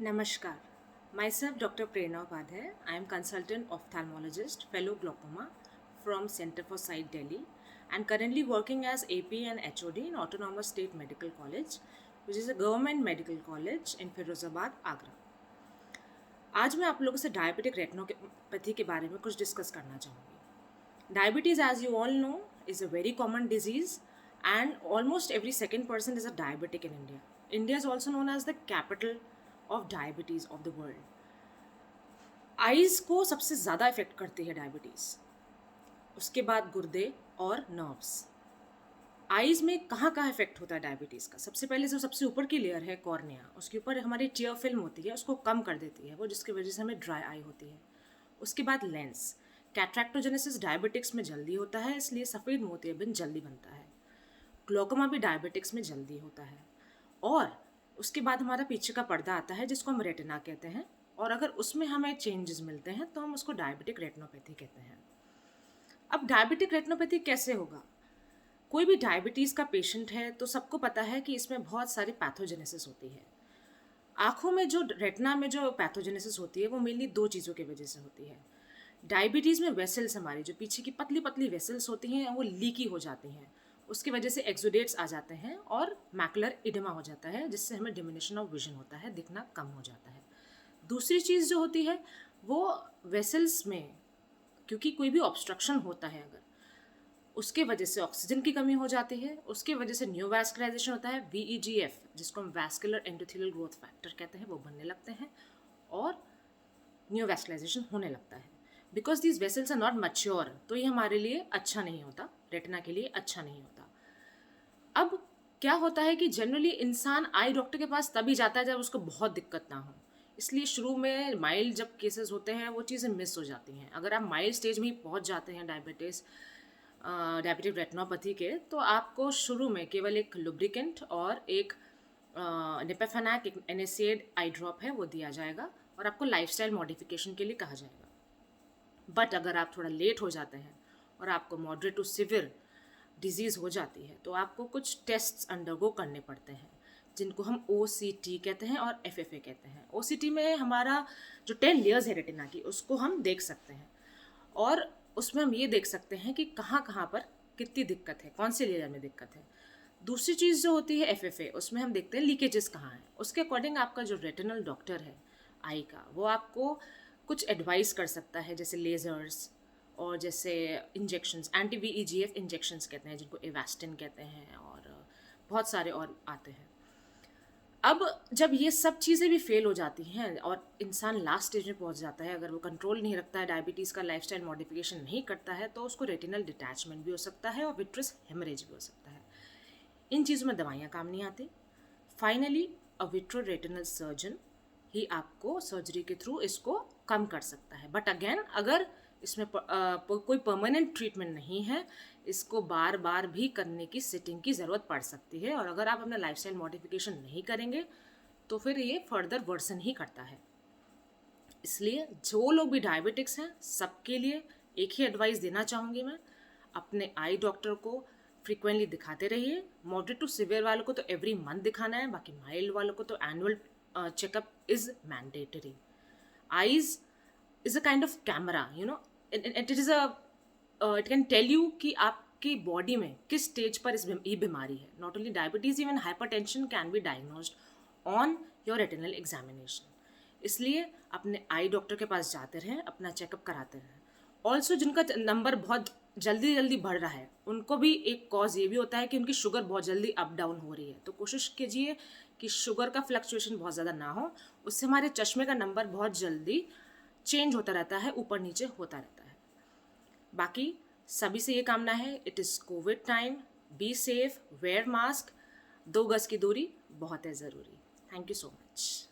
Namaskar. Myself Dr. Prerna Upadhyay. I am consultant ophthalmologist, fellow glaucoma from Center for Sight Delhi and currently working as AP and HOD in Autonomous State Medical College, which is a government medical college in Firozabad, Agra. आज मैं आप लोगों से diabetic retinopathy के बारे में कुछ discuss करना चाहूँगी. Diabetes, as you all know, is a very common disease and almost every second person is a diabetic in India. India is also known as the capital of diabetes of the world. Eyes को सबसे ज़्यादा effect करती है diabetes, उसके बाद गुर्दे और nerves. Eyes में कहाँ कहाँ इफेक्ट होता है डायबिटीज़ का? सबसे पहले जो सबसे ऊपर की लेयर है कॉर्निया, उसके ऊपर हमारी टियर फिल्म होती है, उसको कम कर देती है वो, जिसकी वजह से हमें ड्राई आई होती है. उसके बाद लेंस. कैट्रैक्टोजेनेसिस डायबिटिक्स में जल्दी होता है, इसलिए सफ़ेद मोतियाबिंद जल्दी बनता है. ग्लोकोमा भी डायबिटिक्स में जल्दी होता है. और उसके बाद हमारा पीछे का पर्दा आता है जिसको हम रेटिना कहते हैं, और अगर उसमें हमें चेंजेस मिलते हैं तो हम उसको डायबिटिक रेटिनोपैथी कहते हैं. अब डायबिटिक रेटिनोपैथी कैसे होगा? कोई भी डायबिटीज़ का पेशेंट है तो सबको पता है कि इसमें बहुत सारी पैथोजेनेसिस होती है. आँखों में जो रेटिना में जो पैथोजेनेसिस होती है वो मेनली दो चीज़ों की वजह से होती है. डायबिटीज़ में वेसल्स, हमारी जो पीछे की पतली पतली वेसल्स होती हैं वो लीकी हो जाती हैं, उसकी वजह से एक्सुडेट्स आ जाते हैं और मैकुलर इडेमा हो जाता है, जिससे हमें डिमिनिशन ऑफ विजन होता है, दिखना कम हो जाता है. दूसरी चीज़ जो होती है वो वेसल्स में, क्योंकि कोई भी ऑब्स्ट्रक्शन होता है अगर, उसके वजह से ऑक्सीजन की कमी हो जाती है, उसके वजह से न्यूवैस्कुलराइजेशन होता है, VEGF जिसको हम वैस्कुलर एंडोथेलियल ग्रोथ फैक्टर कहते हैं, वो बनने लगते हैं और न्यूवैस्कुलराइजेशन होने लगता है. Because these vessels are not mature, तो ये हमारे लिए अच्छा नहीं होता, रेटिना के लिए अच्छा नहीं होता. अब क्या होता है कि जनरली इंसान आई डॉक्टर के पास तभी जाता है जब उसको बहुत दिक्कत ना हो, इसलिए शुरू में माइल्ड जब केसेस होते हैं वो चीज़ें मिस हो जाती हैं. अगर आप माइल्ड स्टेज में ही पहुंच जाते हैं डायबिटिक रेटिनोपैथी के, तो आपको शुरू में केवल एक लुब्रिकेंट और एक निपेफेनाक, एक NSAID आई ड्रॉप है वो दिया जाएगा और आपको लाइफस्टाइल मॉडिफिकेशन के लिए कहा जाएगा. बट अगर आप थोड़ा लेट हो जाते हैं और आपको मॉडरेट टू सिवियर डिजीज़ हो जाती है तो आपको कुछ टेस्ट्स अंडरगो करने पड़ते हैं, जिनको हम OCT कहते हैं और FFA कहते हैं. OCT में हमारा जो 10 लेयर्स है रेटिना की, उसको हम देख सकते हैं और उसमें हम ये देख सकते हैं कि कहाँ कहाँ पर कितनी दिक्कत है, कौन से लेयर में दिक्कत है. दूसरी चीज़ जो होती है FFA, उसमें हम देखते हैं लीकेजेस कहाँ हैं. उसके अकॉर्डिंग आपका जो रेटिनल डॉक्टर है आई का, वो आपको कुछ एडवाइस कर सकता है, जैसे लेज़र्स और जैसे इंजेक्शंस, anti-VEGF इंजेक्शंस कहते हैं जिनको एवास्टिन कहते हैं, और बहुत सारे और आते हैं. अब जब ये सब चीज़ें भी फेल हो जाती हैं और इंसान लास्ट स्टेज में पहुंच जाता है, अगर वो कंट्रोल नहीं रखता है डायबिटीज़ का, लाइफस्टाइल मॉडिफिकेशन नहीं करता है, तो उसको रेटिनल डिटैचमेंट भी हो सकता है और विट्रस हेमरेज भी हो सकता है. इन चीज़ों में दवाइयाँ काम नहीं आती. फाइनली अ विट्रो रेटिनल सर्जन ही आपको सर्जरी के थ्रू इसको कम कर सकता है. बट अगेन, अगर इसमें कोई परमानेंट ट्रीटमेंट नहीं है, इसको बार बार भी करने की सिटिंग की ज़रूरत पड़ सकती है, और अगर आप अपना लाइफस्टाइल मॉडिफिकेशन नहीं करेंगे तो फिर ये फर्दर वर्सन ही करता है. इसलिए जो लोग भी डायबिटिक्स हैं, सबके लिए एक ही एडवाइस देना चाहूँगी मैं, अपने आई डॉक्टर को फ्रीक्वेंटली दिखाते रहिए. मॉडरेट टू सिवियर वालों को तो एवरी मंथ दिखाना है, बाकी माइल्ड वालों को तो annual checkup is mandatory. Eyes is a kind of camera, you know, it can tell you कि आपकी बॉडी में किस स्टेज पर ये बीमारी है. Not only diabetes, even hypertension can be diagnosed on your retinal examination. इसलिए अपने आई डॉक्टर के पास जाते रहें, अपना चेकअप कराते रहें. ऑल्सो जिनका नंबर बहुत जल्दी जल्दी बढ़ रहा है, उनको भी एक कॉज ये भी होता है कि उनकी शुगर बहुत जल्दी अप डाउन हो रही है, तो कोशिश कीजिए कि शुगर का फ्लक्चुएशन बहुत ज़्यादा ना हो. उससे हमारे चश्मे का नंबर बहुत जल्दी चेंज होता रहता है, ऊपर नीचे होता रहता है. बाकी सभी से ये कामना है, it is Covid time, be safe, wear mask, 2 गज की दूरी बहुत है ज़रूरी. Thank you so much.